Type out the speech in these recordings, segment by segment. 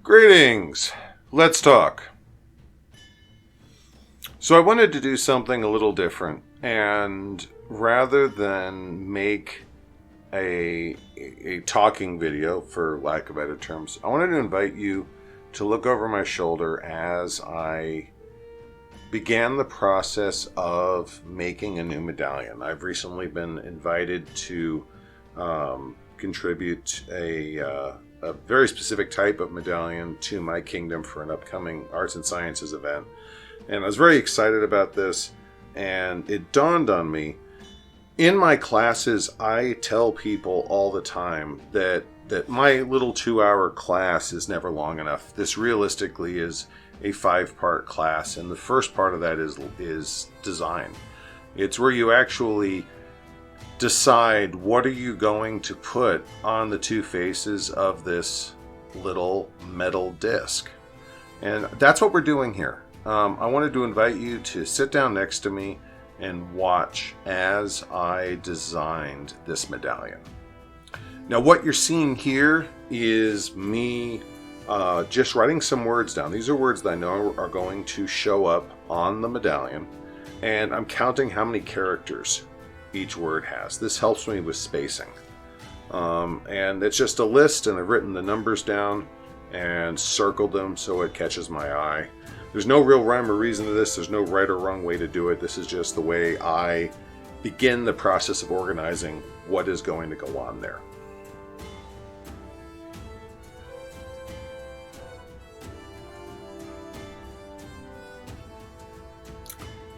Greetings! Let's talk. So I wanted to do something a little different, and rather than make a talking video, for lack of better terms, I wanted to invite you to look over my shoulder as I began the process of making a new medallion. I've recently been invited to contribute a very specific type of medallion to my kingdom for an upcoming arts and sciences event. And I was very excited about this, and it dawned on me. In my classes, I tell people all the time that my little 2-hour class is never long enough. This realistically is a 5-part class, and the first part of that is design. It's where you actually decide what are you going to put on the two faces of this little metal disc. And that's what we're doing here. I wanted to invite you to sit down next to me and watch as I designed this medallion. Now what you're seeing here is me just writing some words down. These are words that I know are going to show up on the medallion, and I'm counting how many characters each word has. This helps me with spacing. And it's just a list, and I've written the numbers down and circled them so it catches my eye. There's no real rhyme or reason to this. There's no right or wrong way to do it. This is just the way I begin the process of organizing what is going to go on there.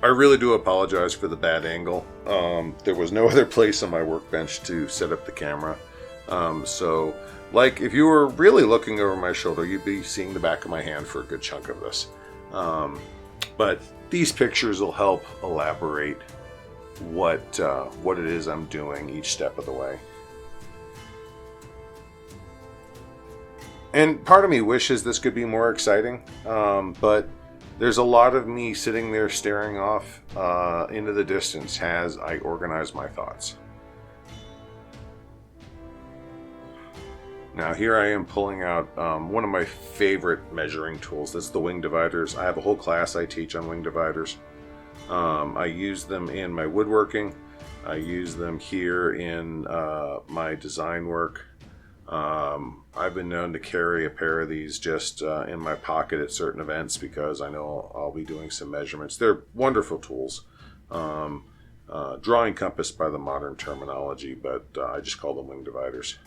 I really do apologize for the bad angle. There was no other place on my workbench to set up the camera. So, like, if you were really looking over my shoulder, you'd be seeing the back of my hand for a good chunk of this. But these pictures will help elaborate what it is I'm doing each step of the way. And part of me wishes this could be more exciting, but there's a lot of me sitting there staring off into the distance as I organize my thoughts. Now here I am pulling out one of my favorite measuring tools. That's the wing dividers. I have a whole class I teach on wing dividers. I use them in my woodworking. I use them here in my design work. I've been known to carry a pair of these just in my pocket at certain events because I know I'll be doing some measurements. They're wonderful tools. Drawing compass by the modern terminology, but I just call them wing dividers.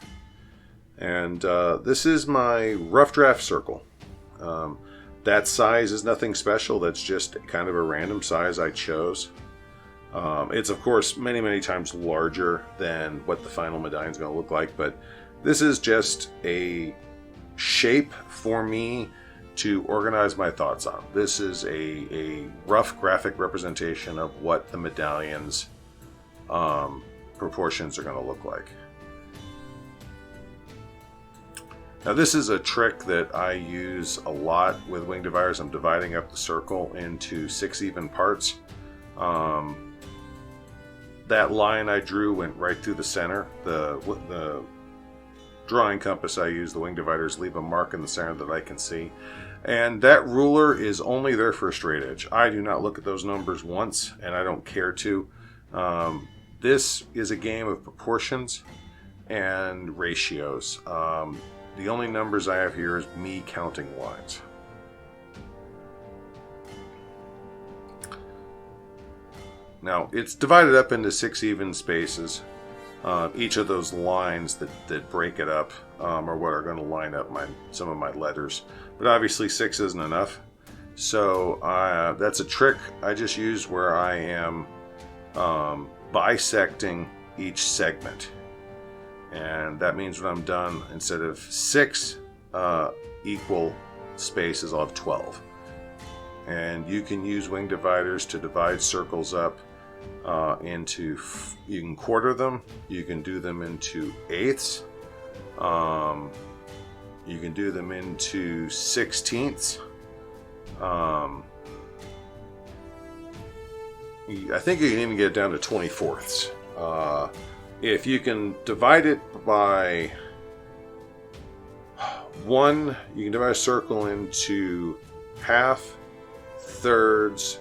And this is my rough draft circle. That size is nothing special. That's just kind of a random size I chose. It's of course many times larger than what the final medallion is going to look like, but this is just a shape for me to organize my thoughts on. This is a rough graphic representation of what the medallion's proportions are going to look like. Now this is a trick that I use a lot with wing dividers. I'm dividing up the circle into 6 even parts. That line I drew went right through the center. The drawing compass I use, the wing dividers, leave a mark in the center that I can see. And that ruler is only there for a straight edge. I do not look at those numbers once, and I don't care to. This is a game of proportions and ratios. The only numbers I have here is me counting lines. Now, it's divided up into 6 even spaces. Each of those lines that break it up are what are going to line up some of my letters. But obviously 6 isn't enough. So that's a trick I just used where I am bisecting each segment. And that means when I'm done, instead of 6 equal spaces, I'll have 12. And you can use wing dividers to divide circles up into, you can quarter them, you can do them into eighths, you can do them into sixteenths. I think you can even get it down to 24ths. If you can divide it by 1, you can divide a circle into half, thirds,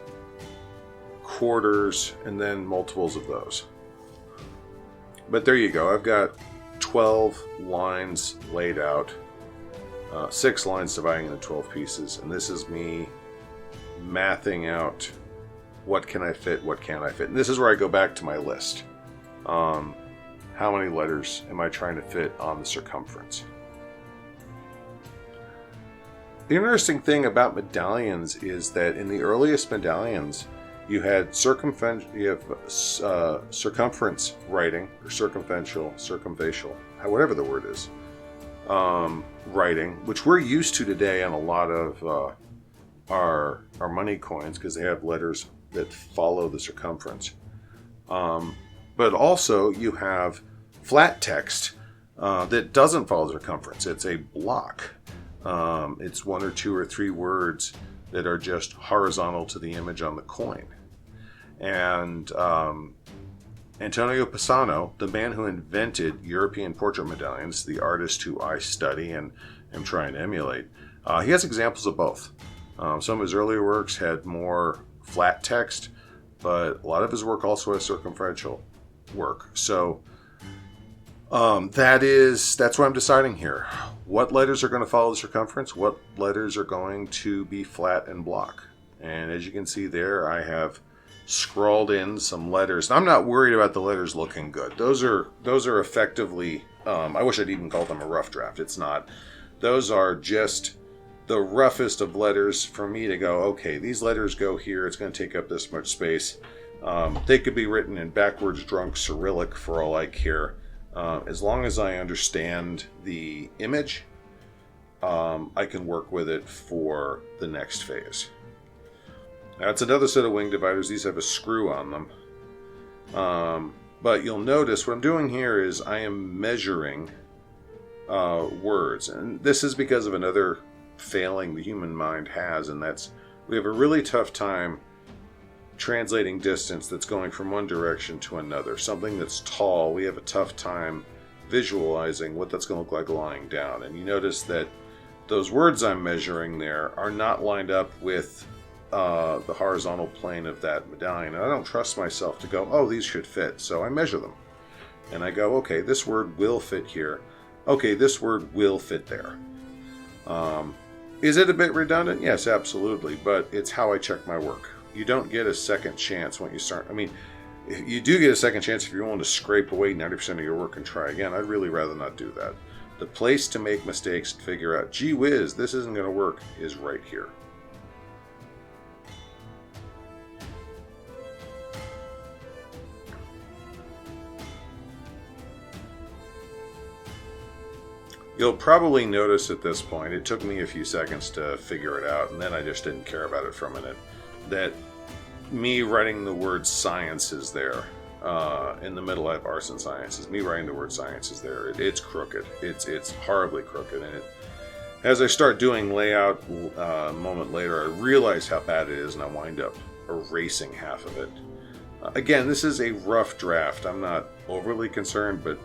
quarters, and then multiples of those. But there you go. I've got 12 lines laid out. 6 lines dividing into 12 pieces. And this is me mathing out what can I fit, what can't I fit. And this is where I go back to my list. How many letters am I trying to fit on the circumference? The interesting thing about medallions is that in the earliest medallions, you had circumference writing, or circumvential, whatever the word is, writing, which we're used to today on a lot of our money coins because they have letters that follow the circumference. But also you have flat text that doesn't follow the circumference. It's a block. It's 1 or 2 or 3 words that are just horizontal to the image on the coin. And Antonio Pisano, the man who invented European portrait medallions, the artist who I study and am trying to emulate, he has examples of both. Some of his earlier works had more flat text, but a lot of his work also has circumferential work. So that's what I'm deciding here. What letters are going to follow the circumference? What letters are going to be flat and block? And as you can see there, I have scrawled in some letters. I'm not worried about the letters looking good. Those are effectively, I wish I'd even called them a rough draft. It's not. Those are just the roughest of letters for me to go, okay, these letters go here. It's going to take up this much space. They could be written in backwards drunk Cyrillic for all I care. As long as I understand the image, I can work with it for the next phase. Now, it's another set of wing dividers. These have a screw on them. But you'll notice what I'm doing here is I am measuring words. And this is because of another failing the human mind has, and that's we have a really tough time translating distance that's going from one direction to another. Something that's tall, we have a tough time visualizing what that's going to look like lying down. And you notice that those words I'm measuring there are not lined up with the horizontal plane of that medallion. And I don't trust myself to go, oh, these should fit. So I measure them. And I go, okay, this word will fit here. Okay, this word will fit there. Is it a bit redundant? Yes, absolutely. But it's how I check my work. You don't get a second chance when you start. I mean, you do get a second chance if you're willing to scrape away 90% of your work and try again. I'd really rather not do that. The place to make mistakes and figure out, gee whiz, this isn't going to work, is right here. You'll probably notice at this point, it took me a few seconds to figure it out, and then I just didn't care about it for a minute, that me writing the word science is there. In the middle I have arts and sciences. Me writing the word science is there. It's crooked. It's horribly crooked. And as I start doing layout a moment later, I realize how bad it is, and I wind up erasing half of it. Again, this is a rough draft. I'm not overly concerned, but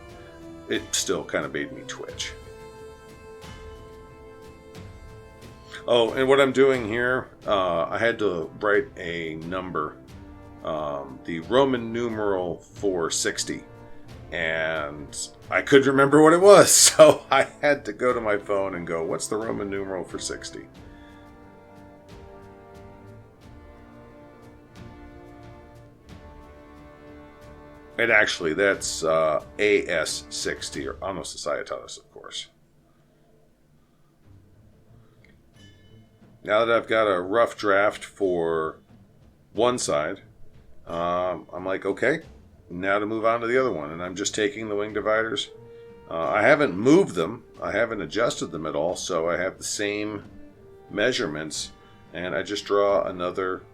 it still kind of made me twitch. Oh, and what I'm doing here, I had to write a number, the Roman numeral for 60, and I couldn't remember what it was, so I had to go to my phone and go, what's the Roman numeral for 60? And actually, that's AS60, or Annos Societatis, of course. Now that I've got a rough draft for one side, I'm like, okay, now to move on to the other one. And I'm just taking the wing dividers. I haven't moved them. I haven't adjusted them at all, so I have the same measurements. And I just draw another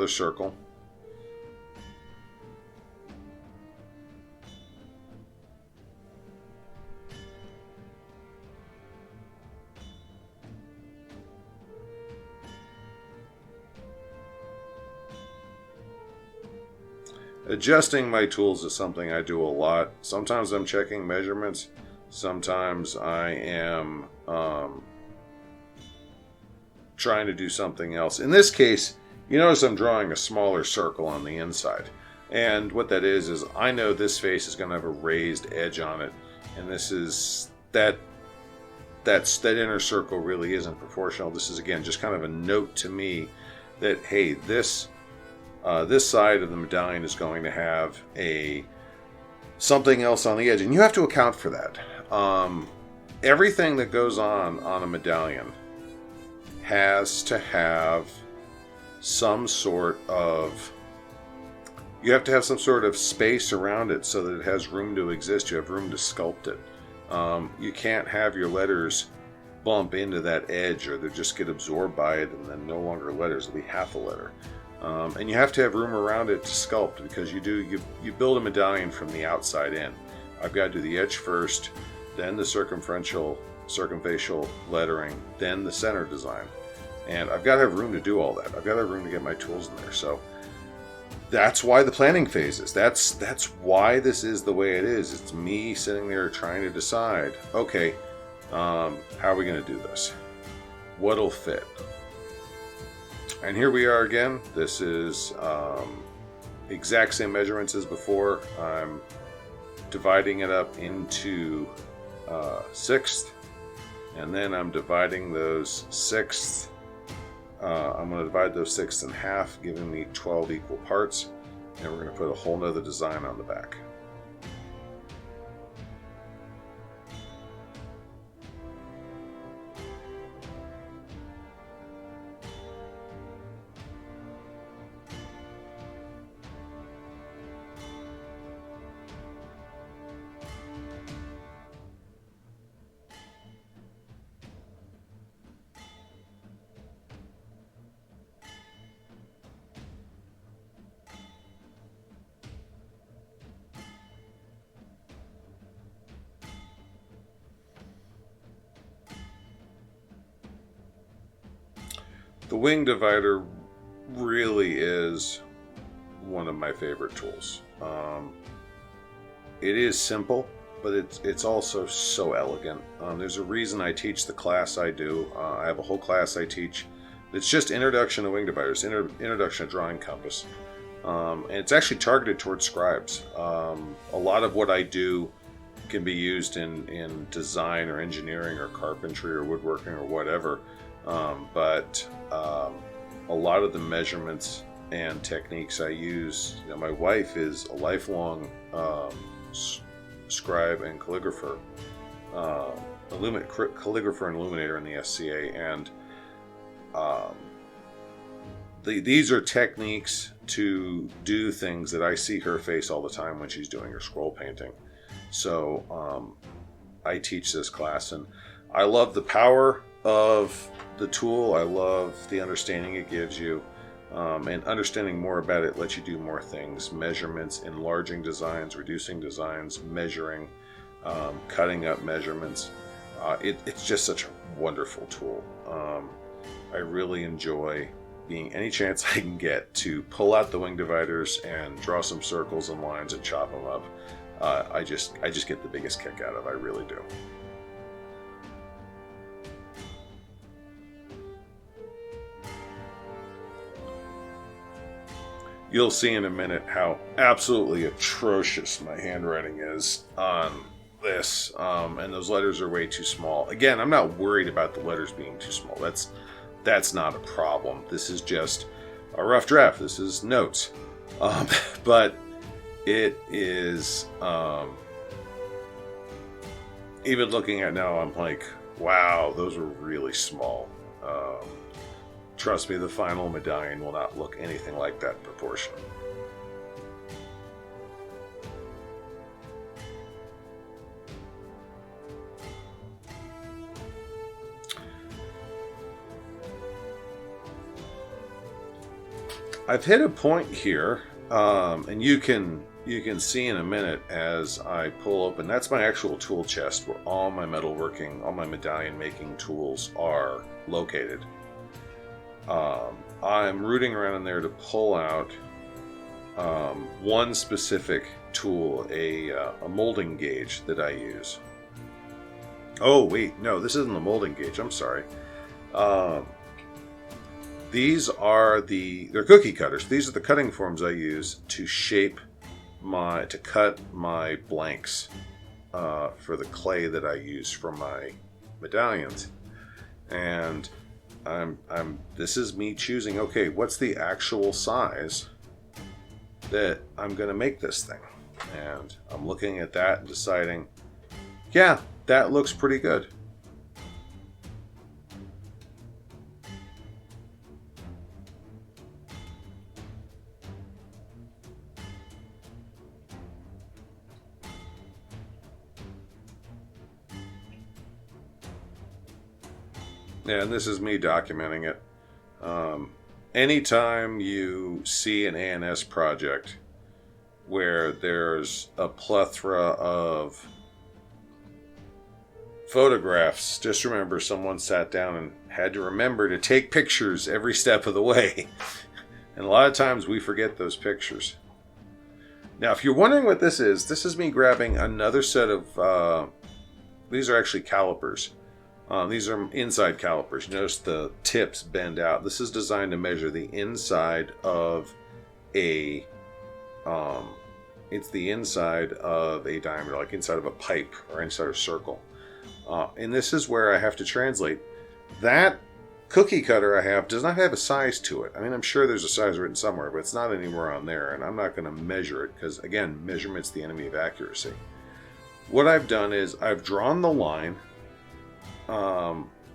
circle. Adjusting my tools is something I do a lot. Sometimes I'm checking measurements. Sometimes I am trying to do something else. In this case, you notice I'm drawing a smaller circle on the inside. And what that is I know this face is going to have a raised edge on it. And this is, that inner circle really isn't proportional. This is, again, just kind of a note to me that, hey, this side of the medallion is going to have something else on the edge, and you have to account for that. Everything that goes on a medallion has to have some sort of, you have to have some sort of space around it so that it has room to exist. You have room to sculpt it. You can't have your letters bump into that edge, or they just get absorbed by it and then no longer letters. It'll be half a letter. And you have to have room around it to sculpt, because you build a medallion from the outside in. I've got to do the edge first, then the circumfacial lettering, then the center design. And I've got to have room to do all that. I've got to have room to get my tools in there. So that's why the planning phase is. That's why this is the way it is. It's me sitting there trying to decide, okay, how are we going to do this? What'll fit? And here we are again. This is exact same measurements as before. I'm dividing it up into sixths, and then I'm dividing those sixths. I'm going to divide those sixths in half, giving me 12 equal parts, and we're going to put a whole nother design on the back. The wing divider really is one of my favorite tools. It is simple, but it's also so elegant. There's a reason I teach the class I do. I have a whole class I teach. It's just Introduction to Wing Dividers, Introduction to Drawing Compass. And it's actually targeted towards scribes. A lot of what I do can be used in design or engineering or carpentry or woodworking or whatever. But a lot of the measurements and techniques I use, my wife is a lifelong scribe and calligrapher, calligrapher and illuminator in the SCA, and these are techniques to do things that I see her face all the time when she's doing her scroll painting. So I teach this class, and I love the power of the tool. I love the understanding it gives you, and understanding more about it lets you do more things: measurements, enlarging designs, reducing designs, measuring, cutting up measurements. It's just such a wonderful tool. I really enjoy being any chance I can get to pull out the wing dividers and draw some circles and lines and chop them up. I just get the biggest kick out of it. I really do. You'll see in a minute how absolutely atrocious my handwriting is on this, and those letters are way too small. Again, I'm not worried about the letters being too small. That's not a problem. This is just a rough draft. This is notes. But It is, even looking at now, I'm like, wow, those were really small. Trust me, the final medallion will not look anything like that proportion. I've hit a point here, and you can see in a minute as I pull open. That's my actual tool chest where all my metalworking, all my medallion making tools are located. I'm rooting around in there to pull out one specific tool, a molding gauge that I use. Oh wait, no, this isn't the molding gauge. I'm sorry. These are they're cookie cutters. These are the cutting forms I use to cut my blanks for the clay that I use for my medallions. And this is me choosing, okay, what's the actual size that I'm going to make this thing? And I'm looking at that and deciding, yeah, that looks pretty good. Yeah, and this is me documenting it. Anytime you see an ANS project where there's a plethora of photographs, just remember someone sat down and had to remember to take pictures every step of the way. And a lot of times we forget those pictures. Now, if you're wondering what this is me grabbing another set of, these are actually calipers. These are inside calipers. Notice the tips bend out. This is designed to measure the inside of it's the inside of a diameter, like inside of a pipe or inside of a circle. And this is where I have to translate. That cookie cutter I have does not have a size to it. I mean, I'm sure there's a size written somewhere, but it's not anywhere on there. And I'm not going to measure it because, again, measurement's the enemy of accuracy. What I've done is I've drawn the line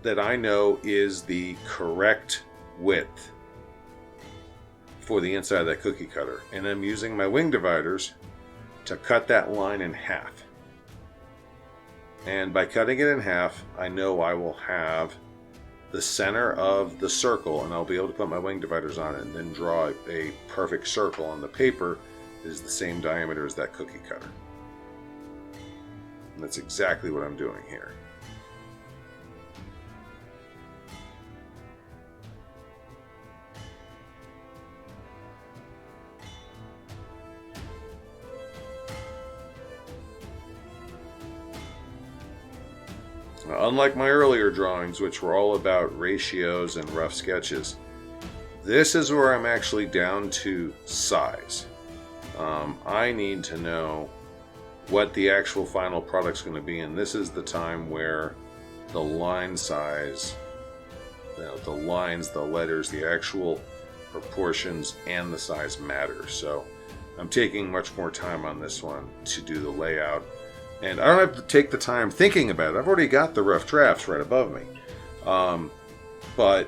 that I know is the correct width for the inside of that cookie cutter. And I'm using my wing dividers to cut that line in half. And by cutting it in half, I know I will have the center of the circle, and I'll be able to put my wing dividers on it and then draw a perfect circle on the paper that is the same diameter as that cookie cutter. And that's exactly what I'm doing here. Unlike my earlier drawings, which were all about ratios and rough sketches, this is where I'm actually down to size. I need to know what the actual final product's going to be, and this is the time where the line size, the lines, the letters, the actual proportions, and the size matter. So I'm taking much more time on this one to do the layout. And I don't have to take the time thinking about it. I've already got the rough drafts right above me. But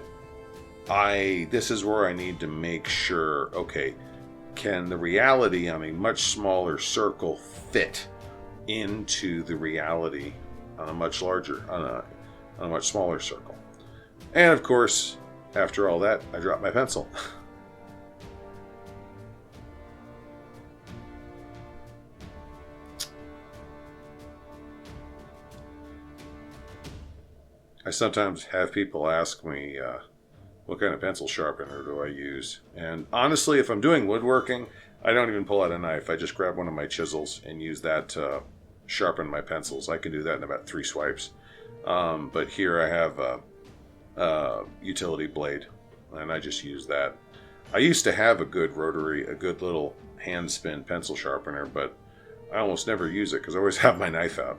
this is where I need to make sure, okay, can the reality on a much smaller circle fit into the reality on a much larger, on a much smaller circle? And of course, after all that, I dropped my pencil. I sometimes have people ask me, what kind of pencil sharpener do I use? And honestly, if I'm doing woodworking, I don't even pull out a knife. I just grab one of my chisels and use that to sharpen my pencils. I can do that in about 3 swipes. But here I have a utility blade, and I just use that. I used to have a good little hand spin pencil sharpener, but I almost never use it because I always have my knife out.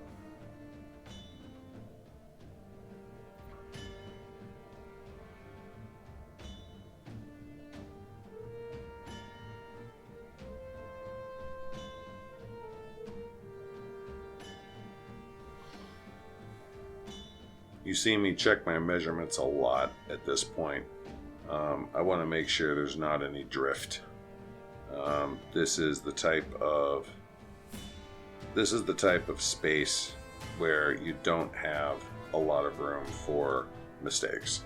You see me check my measurements a lot at this point. I want to make sure there's not any drift. This is the type of space where you don't have a lot of room for mistakes.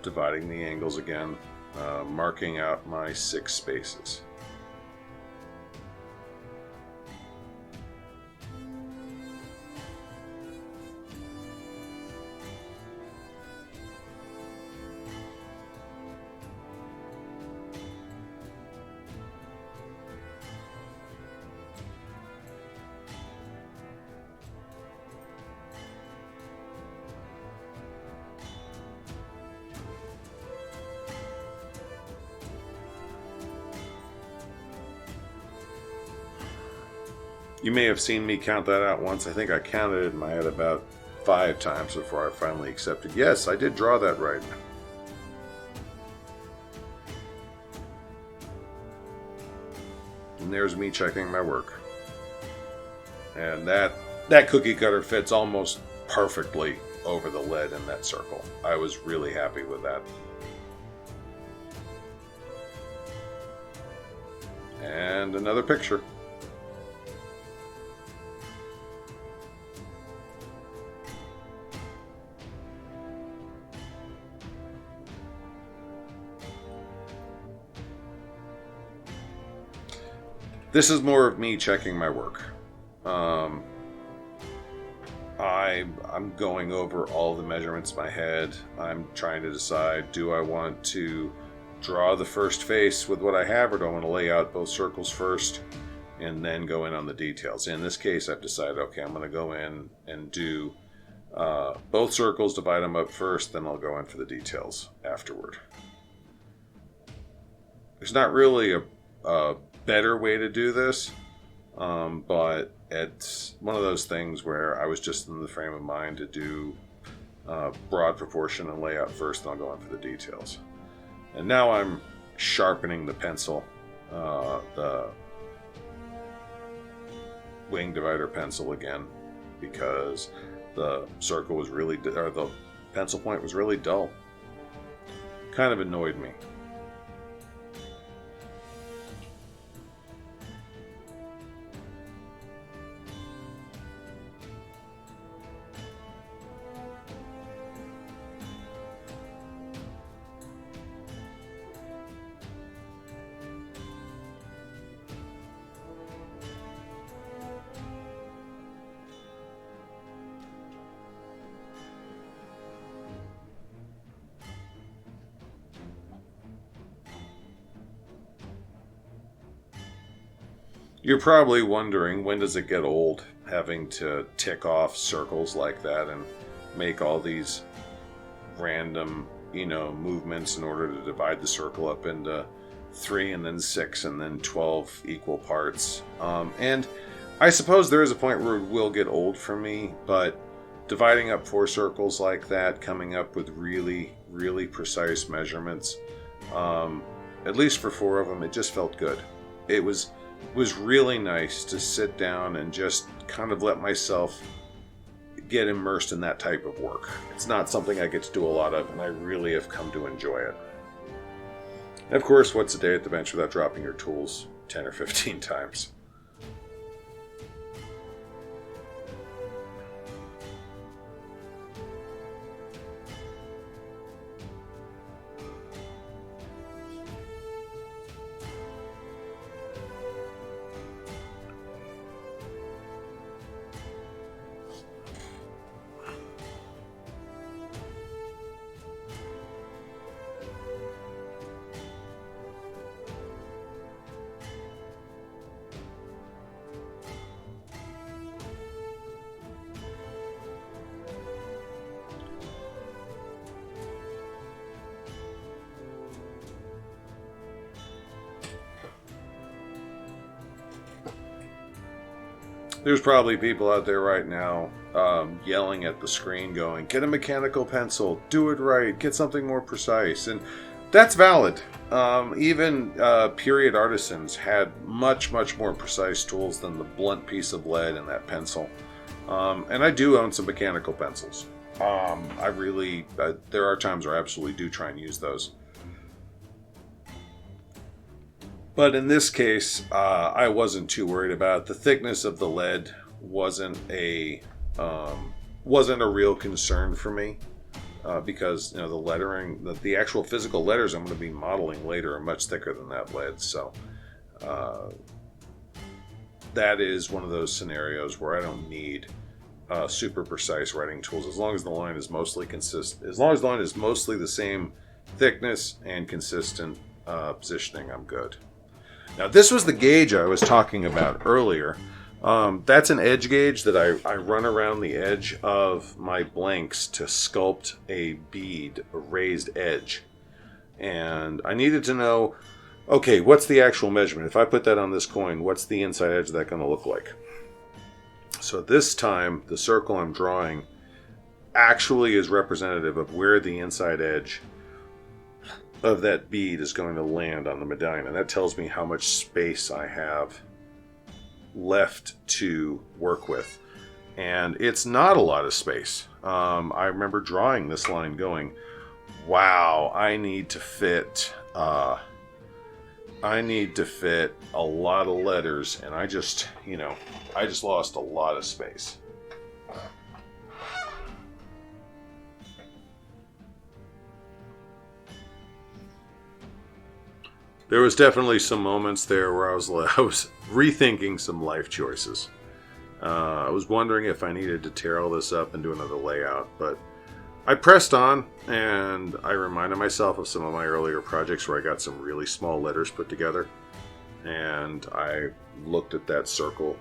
Dividing the angles again, marking out my 6 spaces. You may have seen me count that out once. I think I counted it in my head about 5 times before I finally accepted. Yes, I did draw that right. And there's me checking my work. And that cookie cutter fits almost perfectly over the lead in that circle. I was really happy with that. And another picture. This is more of me checking my work. I'm going over all the measurements in my head. I'm trying to decide, do I want to draw the first face with what I have, or do I want to lay out both circles first and then go in on the details? In this case, I've decided, okay, I'm going to go in and do both circles, divide them up first, then I'll go in for the details afterward. There's not really a better way to do this, but it's one of those things where I was just in the frame of mind to do broad proportion and layout first, and I'll go in for the details. And now I'm sharpening the pencil, the wing divider pencil again, because the circle was really, or the pencil point was really dull. Kind of annoyed me. You're probably wondering, when does it get old having to tick off circles like that and make all these random, movements in order to divide the circle up into 3 and then 6 and then 12 equal parts. And I suppose there is a point where it will get old for me, but dividing up 4 circles like that, coming up with really, really precise measurements, at least for 4 of them, it just felt good. It was really nice to sit down and just kind of let myself get immersed in that type of work. It's not something I get to do a lot of, and I really have come to enjoy it. And of course, what's a day at the bench without dropping your tools 10 or 15 times? There's probably people out there right now yelling at the screen going, get a mechanical pencil, do it right, get something more precise. And That's valid. Even period artisans had much more precise tools than the blunt piece of lead and that pencil. And I do own some mechanical pencils. There are times where I absolutely do try and use those. But in this case, I wasn't too worried about it. The thickness of the lead wasn't a real concern for me. Because the lettering, the actual physical letters I'm going to be modeling later are much thicker than that lead. So that is one of those scenarios where I don't need super precise writing tools. As long as the line is mostly the same thickness and consistent positioning, I'm good. Now, this was the gauge I was talking about earlier. That's an edge gauge that I run around the edge of my blanks to sculpt a bead, a raised edge. And I needed to know, okay, what's the actual measurement? If I put that on this coin, what's the inside edge of that going to look like? So this time, the circle I'm drawing actually is representative of where the inside edge of that bead is going to land on the medallion. And that tells me how much space I have left to work with, and it's not a lot of space. I remember drawing this line going, wow, I need to fit a lot of letters, and I just lost a lot of space. There was definitely some moments there where I was rethinking some life choices. I was wondering if I needed to tear all this up and do another layout, but I pressed on, and I reminded myself of some of my earlier projects where I got some really small letters put together, and I looked at that circle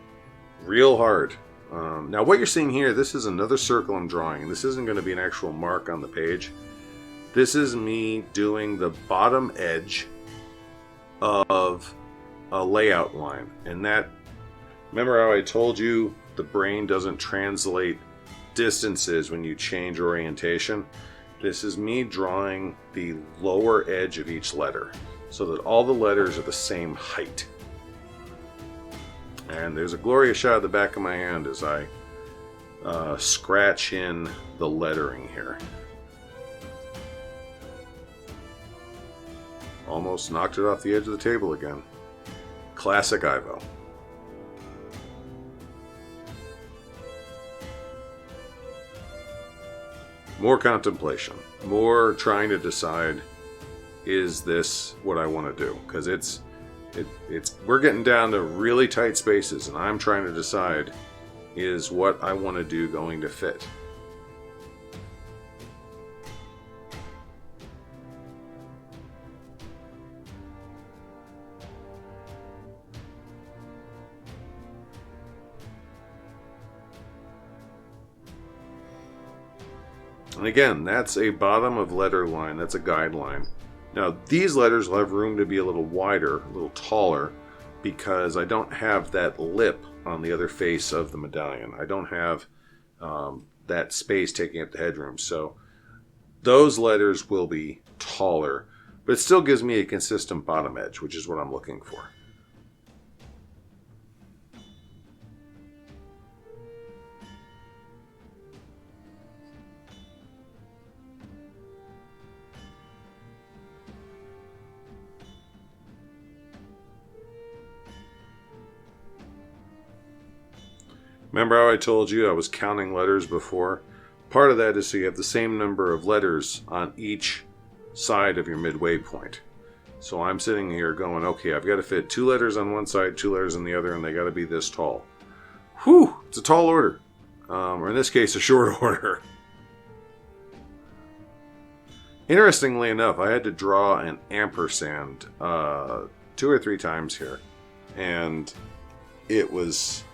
real hard. Now what you're seeing here, this is another circle I'm drawing, and this isn't going to be an actual mark on the page. This is me doing the bottom edge of a layout line. And that, remember how I told you the brain doesn't translate distances when you change orientation? This is me drawing the lower edge of each letter so that all the letters are the same height. And there's a glorious shot of the back of my hand as I scratch in the lettering here. Almost knocked it off the edge of the table again. Classic Ivo. More contemplation. More trying to decide, is this what I want to do? Because we're getting down to really tight spaces, and I'm trying to decide, is what I want to do going to fit? And again, that's a bottom of letter line. That's a guideline. Now, these letters will have room to be a little wider, a little taller, because I don't have that lip on the other face of the medallion. I don't have that space taking up the headroom. So those letters will be taller, but it still gives me a consistent bottom edge, which is what I'm looking for. Remember how I told you I was counting letters before? Part of that is so you have the same number of letters on each side of your midway point. So I'm sitting here going, okay, I've got to fit 2 letters on one side, 2 letters on the other, and they got to be this tall. Whew, it's a tall order. Or in this case, a short order. Interestingly enough, I had to draw an ampersand 2 or 3 times here. And it was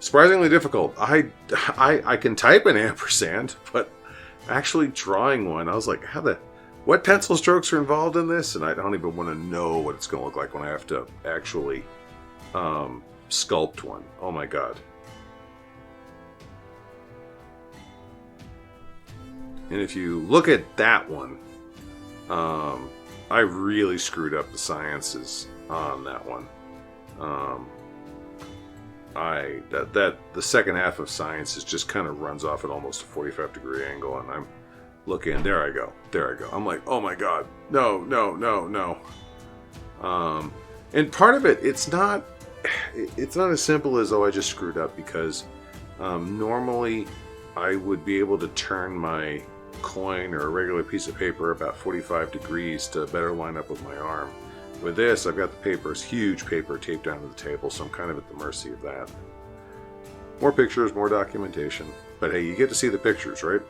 surprisingly difficult. I can type an ampersand, but actually drawing one, I was like, what pencil strokes are involved in this? And I don't even want to know what it's going to look like when I have to actually sculpt one. Oh my god. And if you look at that one, I really screwed up the sciences on that one. The second half of sciences just kind of runs off at almost a 45-degree angle, and I'm looking. There I go. I'm like, oh my god, no. And part of it, it's not as simple as, oh, I just screwed up, because normally I would be able to turn my coin or a regular piece of paper about 45 degrees to better line up with my arm. With this, I've got the papers, huge paper taped down to the table, so I'm kind of at the mercy of that. More pictures, more documentation. But hey, you get to see the pictures, right?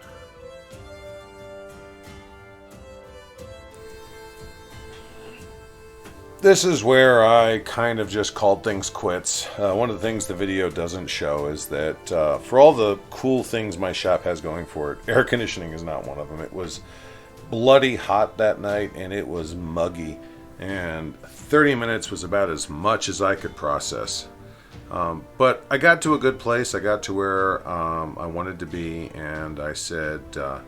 This is where I kind of just called things quits. One of the things the video doesn't show is that for all the cool things my shop has going for it, air conditioning is not one of them. It was bloody hot that night, and it was muggy. And 30 minutes was about as much as I could process. But I got to a good place. I got to where I wanted to be, and I said, you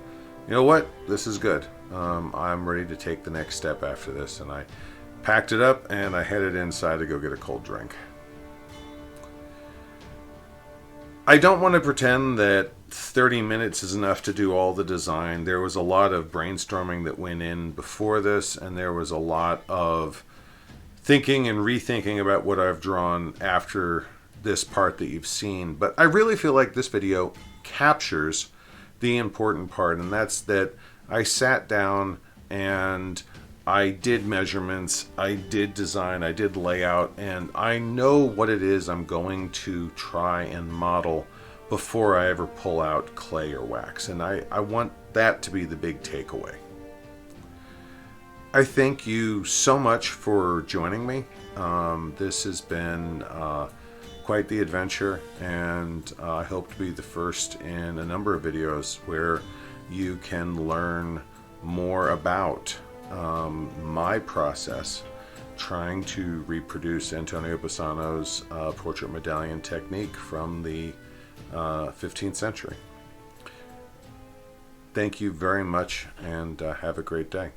know what? This is good. I'm ready to take the next step after this. And I packed it up, and I headed inside to go get a cold drink. I don't want to pretend that 30 minutes is enough to do all the design. There was a lot of brainstorming that went in before this, and there was a lot of thinking and rethinking about what I've drawn after this part that you've seen. But I really feel like this video captures the important part, and that's that I sat down and I did measurements, I did design, I did layout, and I know what it is I'm going to try and model before I ever pull out clay or wax. And I want that to be the big takeaway. I thank you so much for joining me. This has been quite the adventure, and I hope to be the first in a number of videos where you can learn more about my process trying to reproduce Antonio Bassano's portrait medallion technique from the 15th century. Thank you very much, and have a great day.